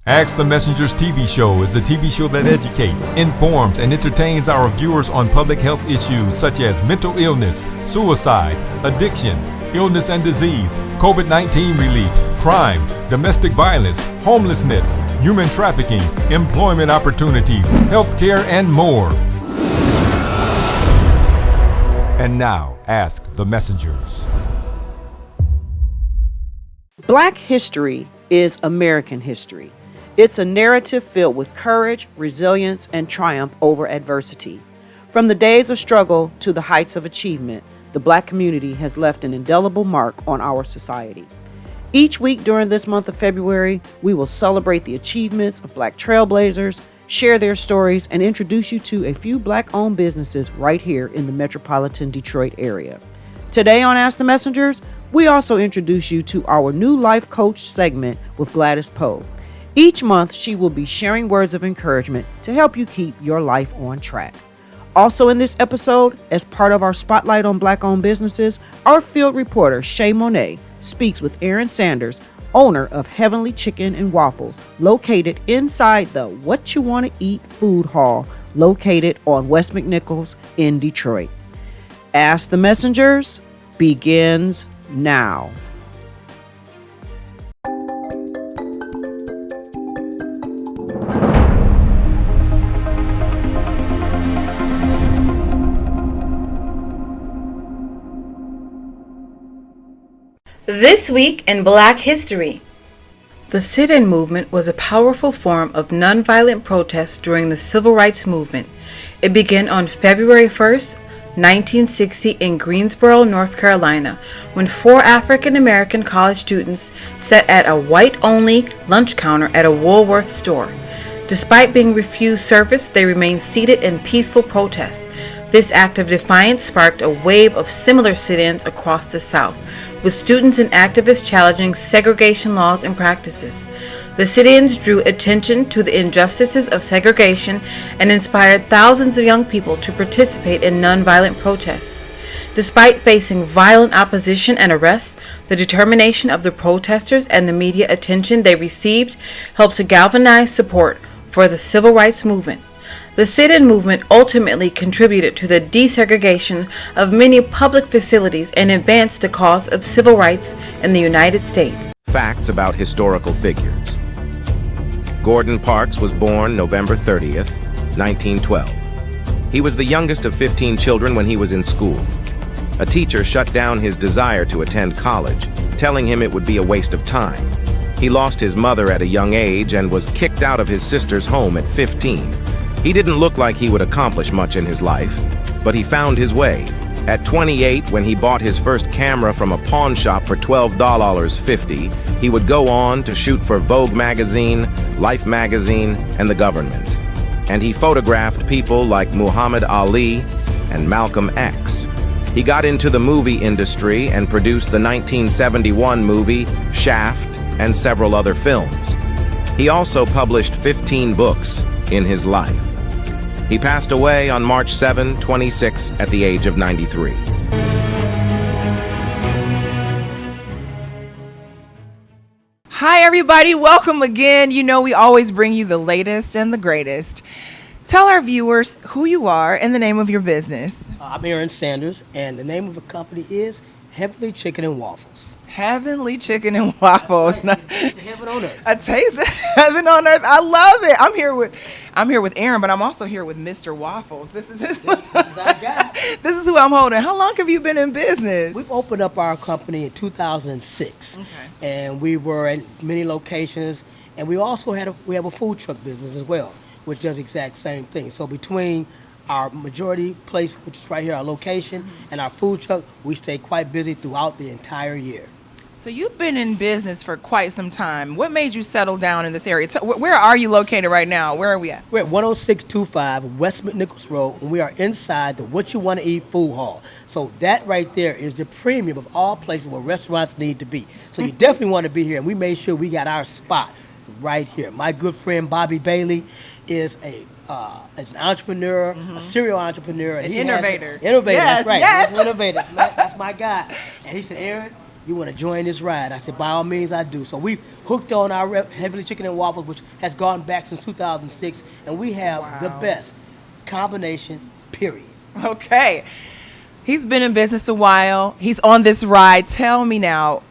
Ask the Messenger's TV show is a TV show that educates, informs, and entertains our viewers on public health issues such as mental illness, suicide, addiction, illness and disease, COVID-19 relief, crime, domestic violence, homelessness, human trafficking, employment opportunities, healthcare, and more. And now, Ask the Messengers. Black history is American history. It's a narrative filled with courage, resilience, and triumph over adversity. From the days of struggle to the heights of achievement, the Black community has left an indelible mark on our society. Each week during this month of February, we will celebrate the achievements of Black trailblazers, share their stories, and introduce you to a few Black-owned businesses right here in the metropolitan Detroit area. Today on Ask the Messengers, we also introduce you to our new Life Coach segment with Gladys Powe. Each month, she will be sharing words of encouragement to help you keep your life on track. Also in this episode, as part of our Spotlight on Black-owned businesses, our field reporter, Che Monet, speaks with Aaron Sanders, owner of Heavenly Chicken Waffles, located inside the Whatcha Wanna Eat food hall, located on West McNichols in Detroit. Ask the Messengers begins now. This week in Black history. The sit-in movement was a powerful form of nonviolent protest during the Civil Rights Movement. It began on February 1st, 1960 in Greensboro, North Carolina, when 4 African American college students sat at a white-only lunch counter at a Woolworth store. Despite being refused service, they remained seated in peaceful protest. This act of defiance sparked a wave of similar sit-ins across the South, with students and activists challenging segregation laws and practices. The sit-ins drew attention to the injustices of segregation and inspired thousands of young people to participate in nonviolent protests. Despite facing violent opposition and arrests, the determination of the protesters and the media attention they received helped to galvanize support for the Civil Rights Movement. The sit-in movement ultimately contributed to the desegregation of many public facilities and advanced the cause of civil rights in the United States. Facts about historical figures. Gordon Parks was born November 30th, 1912. He was the youngest of 15 children when he was in school. A teacher shut down his desire to attend college, telling him it would be a waste of time. He lost his mother at a young age and was kicked out of his sister's home at 15. He didn't look like he would accomplish much in his life, but he found his way. At 28, when he bought his first camera from a pawn shop for $12.50, he would go on to shoot for Vogue magazine, Life magazine, and the government. And he photographed people like Muhammad Ali and Malcolm X. He got into the movie industry and produced the 1971 movie Shaft and several other films. He also published 15 books in his life. He passed away on March 7, 26 at the age of 93. Hi everybody, welcome again. You know we always bring you the latest and the greatest. Tell our viewers who you are and the name of your business. I'm Aaron Sanders, and the name of the company is Heavenly Chicken Waffles. Heavenly Chicken Waffles. Right. It's heaven on earth. A taste of heaven on earth. I love it. I'm here with Aaron, but I'm also here with Mr. Waffles. This is our guy. This is who I'm holding. How long have you been in business? We've opened up our company in 2006, and we were in many locations, and we also have a food truck business as well, which does the exact same thing. So between our majority place, which is right here, our location, and our food truck, we stay quite busy throughout the entire year. So you've been in business for quite some time. What made you settle down in this area? Where are you located right now? Where are we at? We're at 10625 West McNichols Road, and we are inside the Whatcha Wanna Eat food hall. So that right there is the premium of all places where restaurants need to be. So you definitely want to be here, and we made sure we got our spot right here. My good friend Bobby Bailey is an entrepreneur, a serial entrepreneur. An innovator. Innovator, yes, that's right. Yes. He's an innovator. That's my guy. And he said, Aaron, you want to join this ride? I said, by all means, I do. So we hooked on our Heavenly Chicken and Waffles, which has gone back since 2006, and we have the best combination, period. Okay. He's been in business a while. He's on this ride. Tell me now,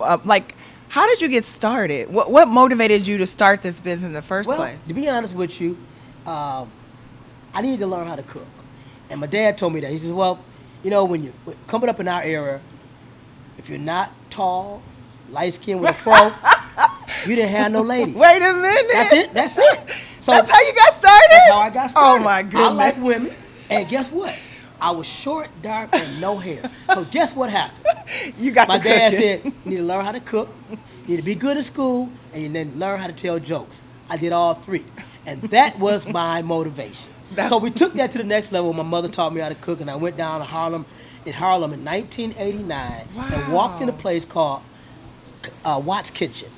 how did you get started? What motivated you to start this business in the first place? To be honest with you, I needed to learn how to cook. And my dad told me that. He says, well, when you're coming up in our era, if you're not tall, light-skinned with a fro, you didn't have no lady. Wait a minute. That's it. So that's how you got started? That's how I got started. Oh, my goodness. I like women. And guess what? I was short, dark, and no hair. So guess what happened? You got My to dad cooking. said, you need to learn how to cook, you need to be good at school, and you then learn how to tell jokes. I did all three. And that was my motivation. So we took that to the next level. My mother taught me how to cook, and I went down to Harlem in 1989 and walked in a place called Whatcha Kitchen.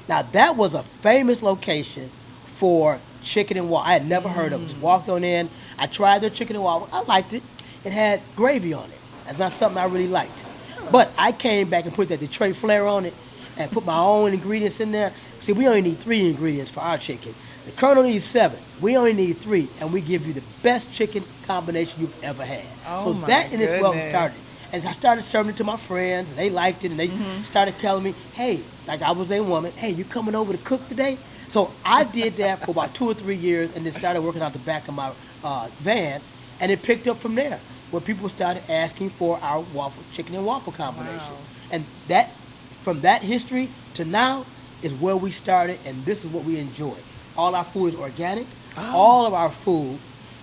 Now, that was a famous location for chicken and waffles. I had never heard of it. Just walked on in. I tried their chicken and waffles. I liked it. It had gravy on it. That's not something I really liked. But I came back and put that Detroit flair on it and put my own ingredients in there. See, we only need 3 ingredients for our chicken. The Colonel needs 7. We only need 3, and we give you the best chicken combination you've ever had. Oh, so my that in itself goodness. started. And I started serving it to my friends, and they liked it, and they started telling me, hey, like I was a woman, hey, you coming over to cook today? So I did that for about 2 or 3 years, and then started working out the back of my van, and it picked up from there, where people started asking for our chicken and waffle combination. Wow. And that, from that history to now, is where we started, and this is what we enjoy. All our food is organic. All of our food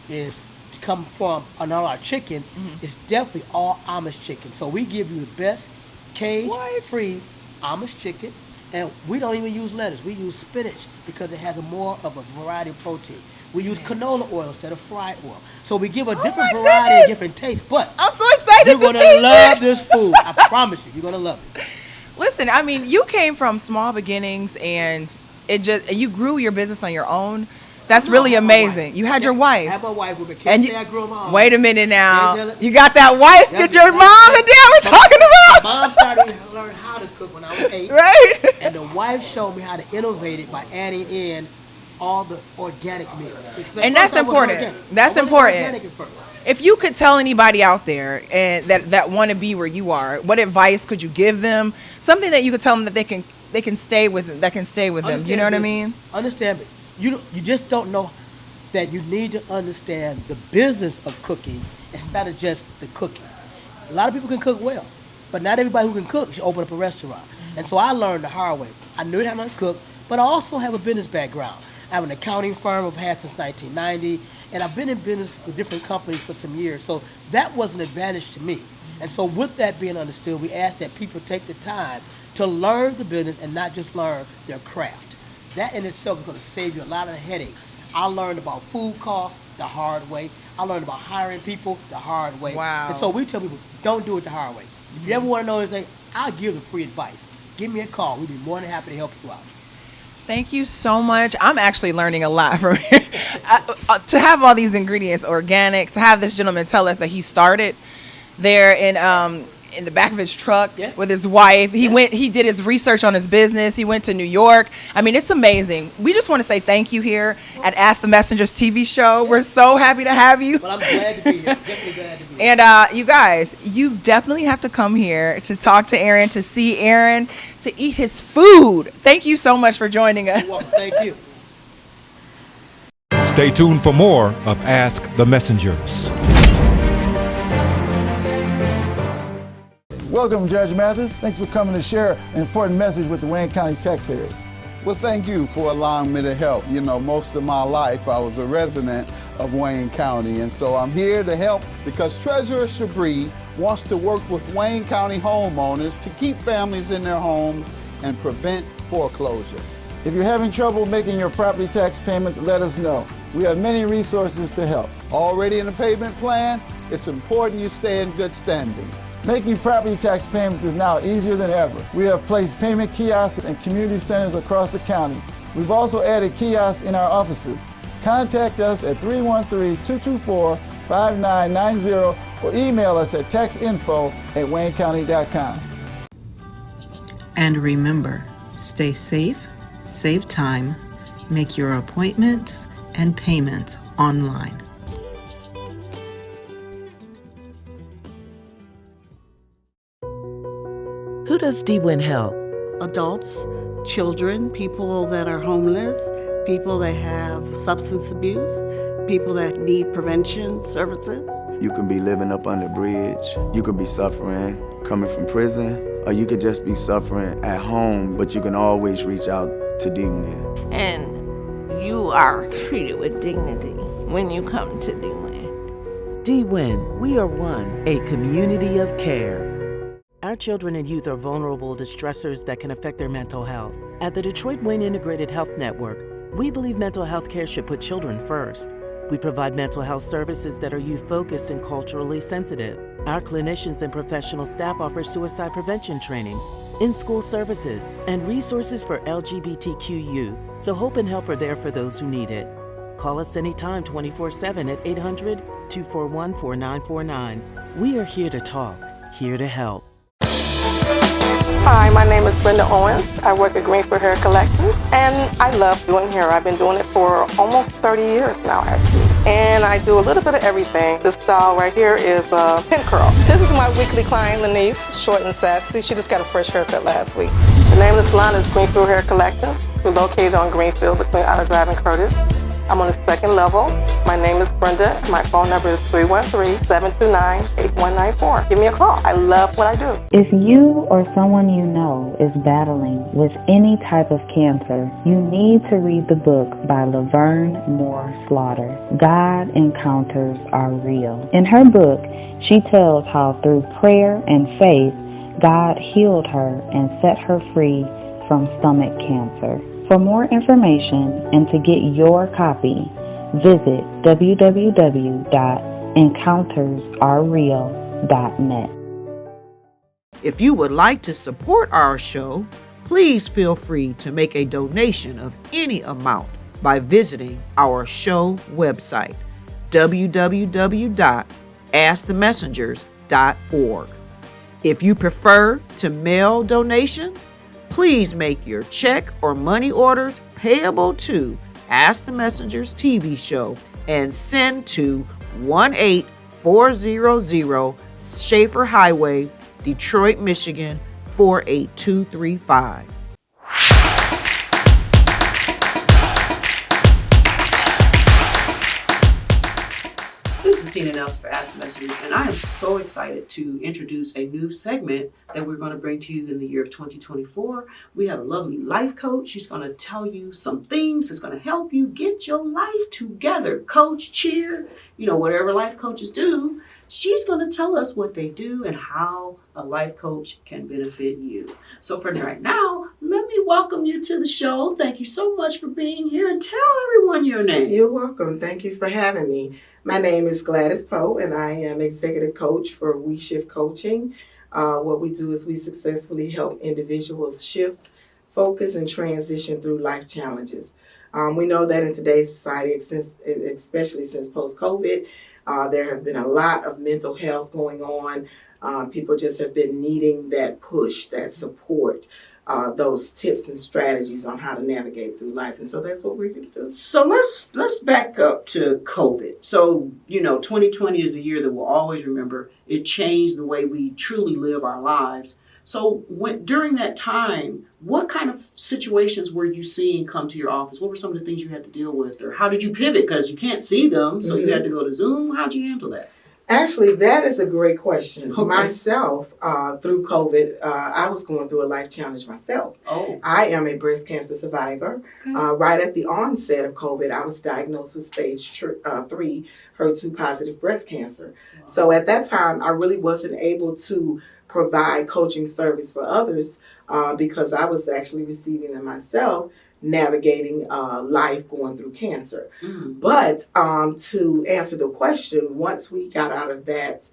is come from, and all our chicken is definitely all Amish chicken. So we give you the best cage-free Amish chicken, and we don't even use lettuce. We use spinach because it has more of a variety of protein. We use canola oil instead of fried oil. So we give a different variety and different taste. But I'm so excited you're going to love this food. I promise you, you're going to love it. Listen, I mean, you came from small beginnings, and you grew your business on your own. That's really amazing. You had your wife. I had my wife with me. And Can't say I grew my own. wait a minute now. Yeah, You got that wife that your mom and dad were talking My about? mom started to learn how to cook when I was 8. Right? And the wife showed me how to innovate it by adding in all the organic meals. And that's important. That's important. If you could tell anybody out there and that want to be where you are, what advice could you give them? Something that you could tell them that they can stay with them. You know what I mean? Understand me. You just don't know that you need to understand the business of cooking instead of just the cooking. A lot of people can cook well, but not everybody who can cook should open up a restaurant. And so I learned the hard way. I knew how to cook, but I also have a business background. I have an accounting firm I've had since 1990, and I've been in business with different companies for some years. So that was an advantage to me. And so with that being understood, we ask that people take the time to learn the business and not just learn their craft. That in itself is going to save you a lot of headache. I learned about food costs the hard way. I learned about hiring people the hard way. Wow. And so we tell people, don't do it the hard way. If you ever want to know anything, I'll give the free advice. Give me a call. We'd be more than happy to help you out. Thank you so much. I'm actually learning a lot from here. To have all these ingredients organic, to have this gentleman tell us that he started there in the back of his truck with his wife. He did his research on his business. He went to New York. I mean, it's amazing. We just want to say thank you here at Ask the Messengers TV show. We're so happy to have you. Well, I'm glad to be here. Definitely glad to be here. And you guys, you definitely have to come here to talk to Aaron, to see Aaron, to eat his food. Thank you so much for joining us. You're welcome. Thank you. Stay tuned for more of Ask the Messengers. Welcome, Judge Mathis. Thanks for coming to share an important message with the Wayne County taxpayers. Well, thank you for allowing me to help. You know, most of my life I was a resident of Wayne County, and so I'm here to help because Treasurer Shabri wants to work with Wayne County homeowners to keep families in their homes and prevent foreclosure. If you're having trouble making your property tax payments, let us know. We have many resources to help. Already in a payment plan? It's important you stay in good standing. Making property tax payments is now easier than ever. We have placed payment kiosks in community centers across the county. We've also added kiosks in our offices. Contact us at 313-224-5990 or email us at taxinfo@waynecounty.com. And remember, stay safe, save time, make your appointments and payments online. Who does DWIN help? Adults, children, people that are homeless, people that have substance abuse, people that need prevention services. You can be living up on the bridge, you could be suffering coming from prison, or you could just be suffering at home, but you can always reach out to DWIN. And you are treated with dignity when you come to DWIN. DWIN, we are one, a community of care. Our children and youth are vulnerable to stressors that can affect their mental health. At the Detroit Wayne Integrated Health Network, we believe mental health care should put children first. We provide mental health services that are youth-focused and culturally sensitive. Our clinicians and professional staff offer suicide prevention trainings, in-school services, and resources for LGBTQ youth, so hope and help are there for those who need it. Call us anytime 24/7 at 800-241-4949. We are here to talk, here to help. Hi, my name is Brenda Owens. I work at Greenfield Hair Collection, and I love doing hair. I've been doing it for almost 30 years now, actually. And I do a little bit of everything. This style right here is a pin curl. This is my weekly client, Lenise, short and sassy. She just got a fresh haircut last week. The name of the salon is Greenfield Hair Collection. We're located on Greenfield between Outer Drive and Curtis. I'm on the second level. My name is Brenda. My phone number is 313-729-8194. Give me a call. I love what I do. If you or someone you know is battling with any type of cancer, you need to read the book by Laverne Moore Slaughter, God Encounters Are Real. In her book, she tells how through prayer and faith, God healed her and set her free from stomach cancer. For more information and to get your copy, visit www.encountersarereal.net. If you would like to support our show, please feel free to make a donation of any amount by visiting our show website, www.askthemessengers.org. If you prefer to mail donations, please make your check or money orders payable to Ask the Messengers TV show and send to 18400 Schaefer Highway, Detroit, Michigan 48235. This is Tina Nelson for Ask the Messengers, and I am so excited to introduce a new segment that we're going to bring to you in the year of 2024. We have a lovely life coach. She's going to tell you some things that's going to help you get your life together. Coach, cheer, whatever life coaches do. She's going to tell us what they do and how a life coach can benefit you. So for right now, let me welcome you to the show. Thank you so much for being here, and tell everyone your name. You're welcome. Thank you for having me. My name is Gladys Powe, and I am executive coach for We Shift Coaching. What we do is we successfully help individuals shift, focus, and transition through life challenges. We know that in today's society, especially since post-COVID, there have been a lot of mental health going on. People just have been needing that push, that support, those tips and strategies on how to navigate through life. And so that's what we're going to do. So let's back up to COVID. So, 2020 is the year that we'll always remember. It changed the way we truly live our lives. So during that time, what kind of situations were you seeing come to your office? What were some of the things you had to deal with? Or how did you pivot? Because you can't see them, so you had to go to Zoom. How'd you handle that? Actually, that is a great question. Okay. Myself, through COVID, I was going through a life challenge myself. Oh. I am a breast cancer survivor. Okay. Right at the onset of COVID, I was diagnosed with stage 3 HER2 positive breast cancer. Wow. So at that time, I really wasn't able to provide coaching service for others because I was actually receiving them myself, navigating life going through cancer. Mm. But to answer the question, once we got out of that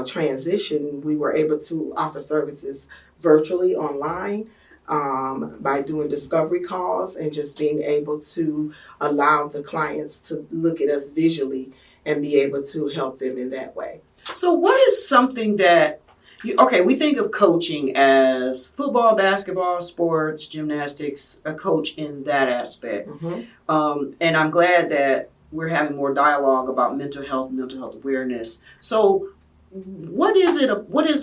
transition, we were able to offer services virtually online by doing discovery calls and just being able to allow the clients to look at us visually and be able to help them in that way. So what is something that Okay, we think of coaching as football, basketball, sports, gymnastics, a coach in that aspect. And I'm glad that we're having more dialogue about mental health awareness. So what is it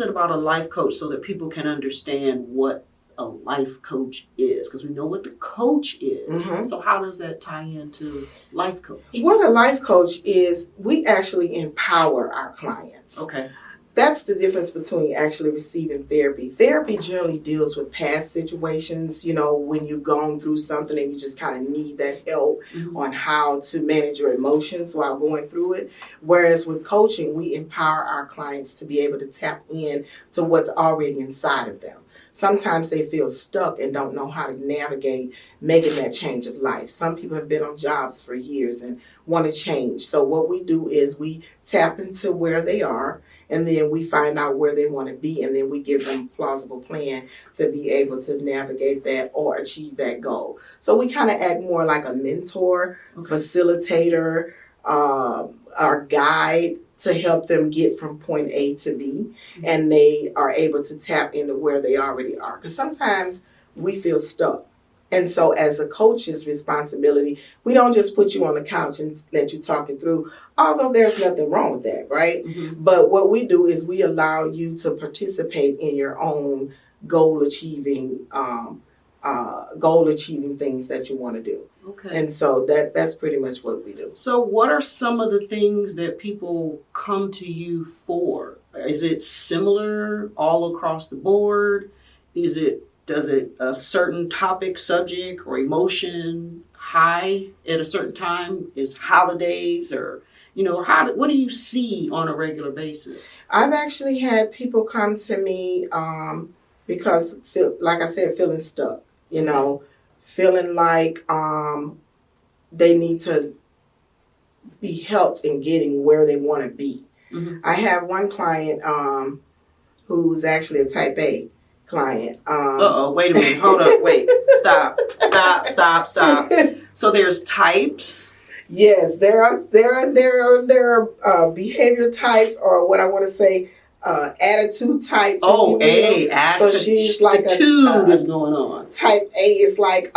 about a life coach so that people can understand what a life coach is? Because we know what the coach is. So how does that tie into life coach? What a life coach is, we actually empower our clients. Okay. That's the difference between actually receiving therapy. Therapy generally deals with past situations, when you've gone through something and you just kind of need that help on how to manage your emotions while going through it. Whereas with coaching, we empower our clients to be able to tap in to what's already inside of them. Sometimes they feel stuck and don't know how to navigate making that change of life. Some people have been on jobs for years and want to change. So what we do is we tap into where they are, and then we find out where they want to be, and then we give them a plausible plan to be able to navigate that or achieve that goal. So we kind of act more like a mentor, facilitator, our guide to help them get from point A to B, and they are able to tap into where they already are. Because sometimes we feel stuck. And so as a coach's responsibility, we don't just put you on the couch and let you talk it through, although there's nothing wrong with that, right? But what we do is we allow you to participate in your own goal-achieving things that you want to do. Okay. And so that's pretty much what we do. So what are some of the things that people come to you for? Is it similar all across the board? Does it a certain topic, subject, or emotion high at a certain time? Is holidays or, what do you see on a regular basis? I've actually had people come to me because, like I said, feeling stuck, feeling like they need to be helped in getting where they want to be. I have one client who's actually a type A client. Wait a minute. Hold up. Wait. Stop. So there's types? Yes, there are behavior types, or what I want to say, attitude types. Attitude. So she's like attitude is going on. Type A is like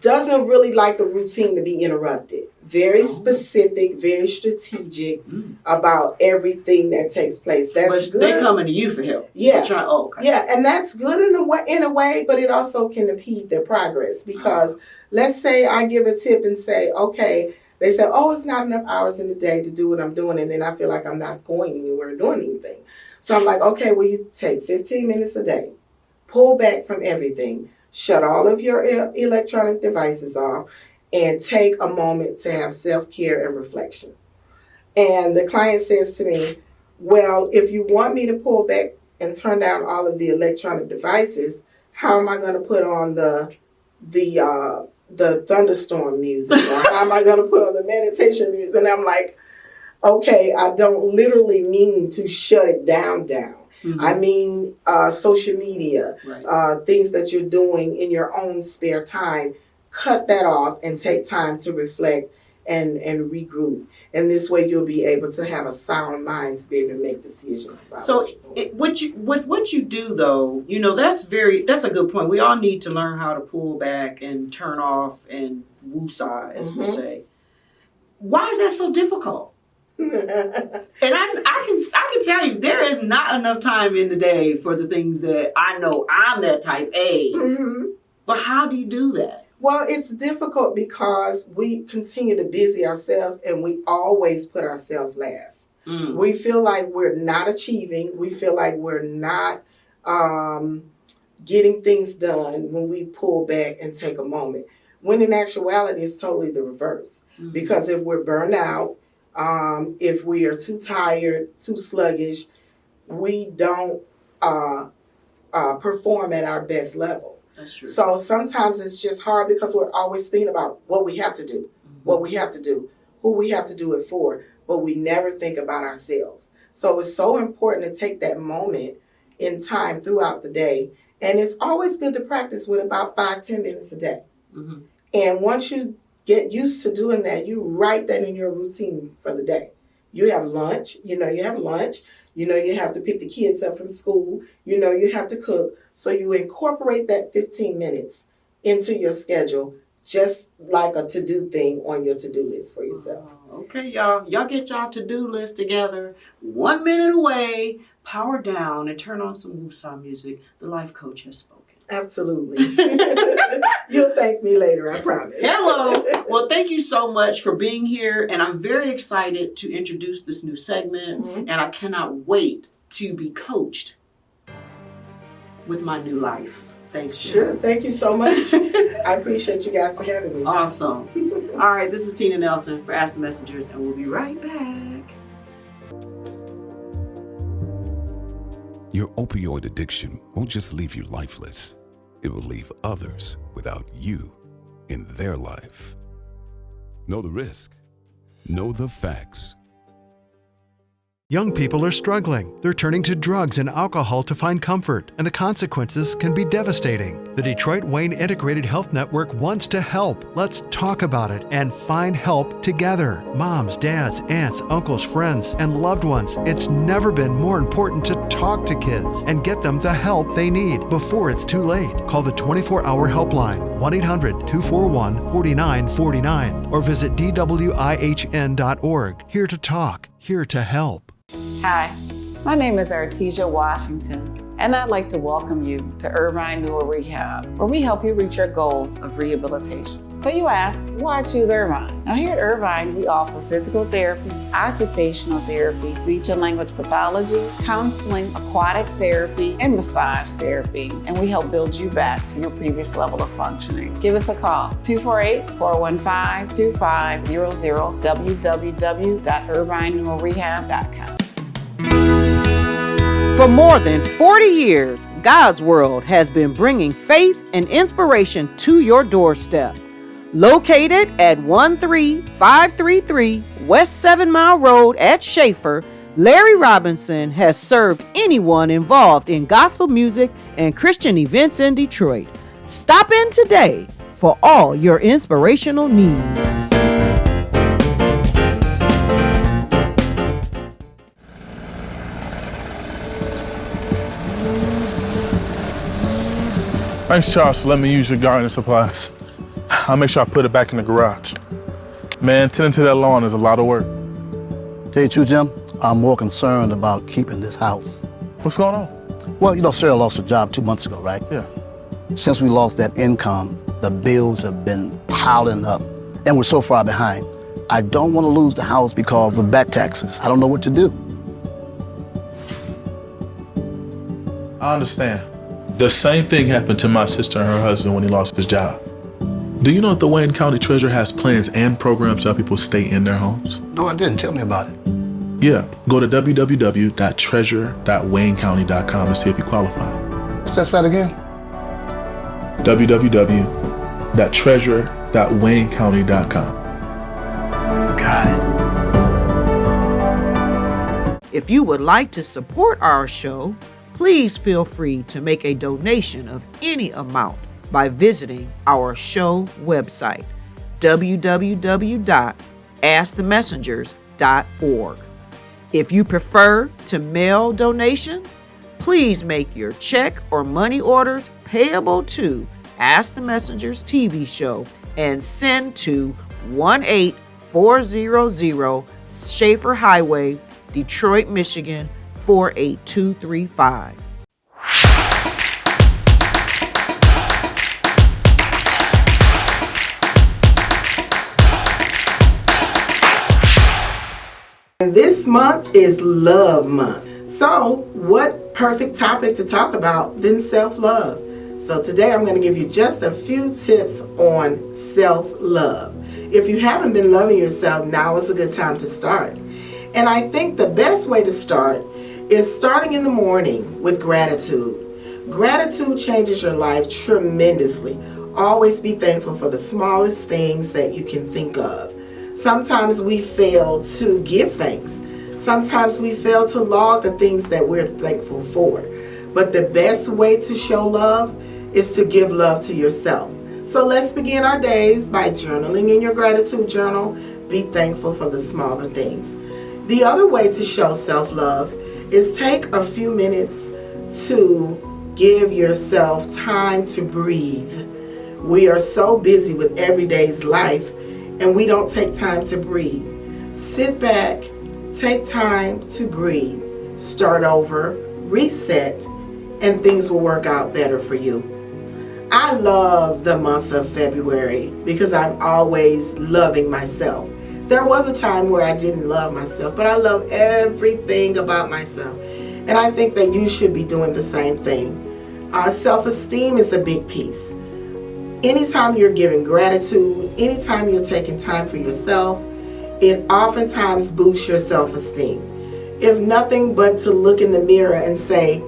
doesn't really like the routine to be interrupted. Very specific, very strategic about everything that takes place. That's good. They're coming to you for help. Yeah. Okay. Yeah, and that's good in a way, but it also can impede their progress because let's say I give a tip and say, okay, they say, it's not enough hours in the day to do what I'm doing, and then I feel like I'm not going anywhere doing anything. So I'm like, okay, well, you take 15 minutes a day, pull back from everything, shut all of your electronic devices off, and take a moment to have self-care and reflection. And the client says to me, well, if you want me to pull back and turn down all of the electronic devices, how am I going to put on the thunderstorm music? Or how am I going to put on the meditation music? And I'm like, okay, I don't literally mean to shut it down. I mean social media, things that you're doing in your own spare time. Cut that off and take time to reflect and regroup. And this way you'll be able to have a sound mind to be able to make decisions about with what you do though, that's a good point. We all need to learn how to pull back and turn off and woosah, as we say. Why is that so difficult? And I can tell you, there is not enough time in the day for the things that I know. I'm that type A. But how do you do that? Well, it's difficult because we continue to busy ourselves and we always put ourselves last. We feel like we're not achieving. We feel like we're not getting things done when we pull back and take a moment. When in actuality, it's totally the reverse. Because if we're burned out, if we are too tired, too sluggish, we don't perform at our best level. That's true. So sometimes it's just hard because we're always thinking about what we have to do, what we have to do, who we have to do it for, but we never think about ourselves. So it's so important to take that moment in time throughout the day. And it's always good to practice with about 5-10 minutes a day. And once you get used to doing that, you write that in your routine for the day. You have lunch, You know, you have to pick the kids up from school. You know, you have to cook. So you incorporate that 15 minutes into your schedule, just like a to-do thing on your to-do list for yourself. Okay, y'all. Y'all get y'all to-do list together. 1 minute away. Power down and turn on some Whatcha music. The life coach has spoken. Absolutely. You'll thank me later, I promise. Hello. Well, thank you so much for being here. And I'm very excited to introduce this new segment. And I cannot wait to be coached with my new life. Thanks. Sure. Thank you so much. I appreciate you guys for having me. Awesome. All right. This is Tina Nelson for Ask the Messengers, and we'll be right back. Your opioid addiction won't just leave you lifeless. It will leave others without you in their life. Know the risk. Know the facts. Young people are struggling. They're turning to drugs and alcohol to find comfort, and the consequences can be devastating. The Detroit Wayne Integrated Health Network wants to help. Let's talk about it and find help together. Moms, dads, aunts, uncles, friends, and loved ones. It's never been more important to talk to kids and get them the help they need before it's too late. Call the 24-hour helpline, 1-800-241-4949, or visit dwihn.org. Here to talk, here to help. Hi, my name is Artesia Washington, and I'd like to welcome you to Irvine Newer Rehab, where we help you reach your goals of rehabilitation. So you ask, why choose Irvine? Now here at Irvine, we offer physical therapy, occupational therapy, speech and language pathology, counseling, aquatic therapy, and massage therapy. And we help build you back to your previous level of functioning. Give us a call, 248-415-2500, www.irvinenewerrehab.com. For more than 40 years, God's World has been bringing faith and inspiration to your doorstep. Located at 13533 West 7 Mile Road at Schaefer, Larry Robinson has served anyone involved in gospel music and Christian events in Detroit. Stop in today for all your inspirational needs. Thanks, Charles, for letting me use your gardening supplies. I'll make sure I put it back in the garage. Man, tending to that lawn is a lot of work. Tell you the truth, Jim, I'm more concerned about keeping this house. What's going on? Well, you know, Sarah lost her job 2 months ago, right? Yeah. Since we lost that income, the bills have been piling up, and we're so far behind. I don't want to lose the house because of back taxes. I don't know what to do. I understand. The same thing happened to my sister and her husband when he lost his job. Do you know that the Wayne County Treasurer has plans and programs to help people stay in their homes? No, I didn't. Tell me about it. Yeah, go to www.treasure.waynecounty.com to see if you qualify. Say that again. www.treasure.waynecounty.com. Got it. If you would like to support our show, please feel free to make a donation of any amount by visiting our show website, www.askthemessengers.org. If you prefer to mail donations, please make your check or money orders payable to Ask the Messengers TV show and send to 18400 Schaefer Highway, Detroit, Michigan, 48235. This month is Love Month. So, what perfect topic to talk about than self-love? So today I'm going to give you just a few tips on self-love. If you haven't been loving yourself, now is a good time to start. And I think the best way to start is starting in the morning with gratitude. Gratitude changes your life tremendously. Always be thankful for the smallest things that you can think of. Sometimes we fail to give thanks. Sometimes we fail to log the things that we're thankful for. But the best way to show love is to give love to yourself. So let's begin our days by journaling in your gratitude journal. Be thankful for the smaller things. The other way to show self-love is take a few minutes to give yourself time to breathe. We are so busy with everyday's life and we don't take time to breathe. Sit back, take time to breathe, start over, reset, and things will work out better for you. I love the month of February because I'm always loving myself. There was a time where I didn't love myself, but I love everything about myself. And I think that you should be doing the same thing. Self-esteem is a big piece. Anytime you're giving gratitude, anytime you're taking time for yourself, it oftentimes boosts your self-esteem. If nothing but to look in the mirror and say,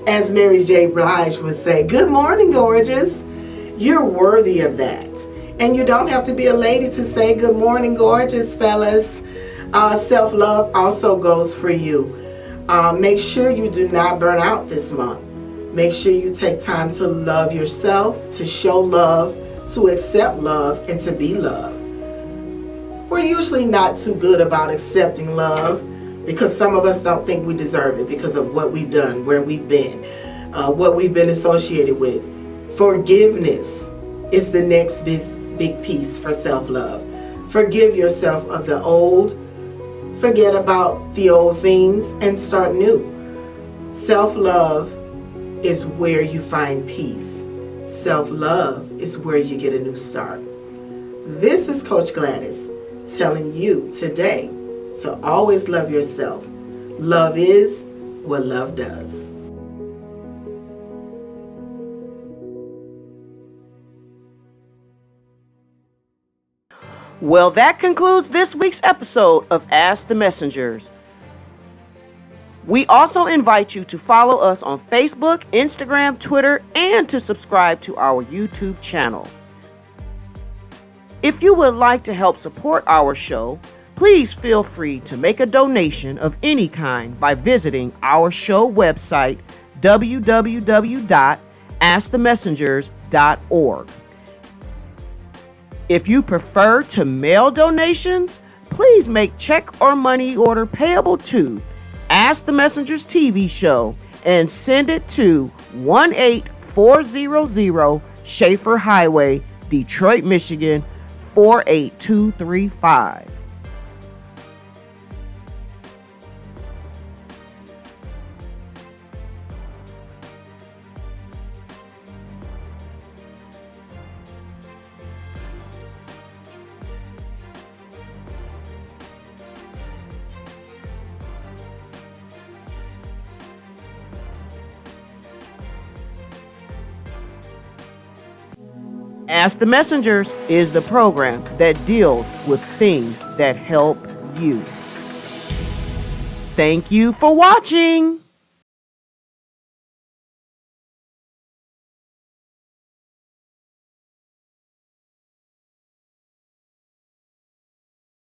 as Mary J. Blige would say, "Good morning, gorgeous." You're worthy of that. And you don't have to be a lady to say, "Good morning, gorgeous," fellas. Self-love also goes for you. Make sure you do not burn out this month. Make sure you take time to love yourself, to show love, to accept love, and to be loved. We're usually not too good about accepting love because some of us don't think we deserve it because of what we've done, where we've been, what we've been associated with. Forgiveness is the next big piece for self-love. Forgive yourself of the old, forget about the old things, and start new. Self-love is where you find peace. Self-love is where you get a new start. This is Coach Gladys telling you today to always love yourself. Love is what love does. Well, that concludes this week's episode of Ask the Messengers. We also invite you to follow us on Facebook, Instagram, Twitter, and to subscribe to our YouTube channel. If you would like to help support our show, please feel free to make a donation of any kind by visiting our show website, www.askthemessengers.org. If you prefer to mail donations, please make check or money order payable to Ask the Messengers TV show and send it to 18400 Schaefer Highway, Detroit, Michigan 48235. Ask the Messengers is the program that deals with things that help you. Thank you for watching.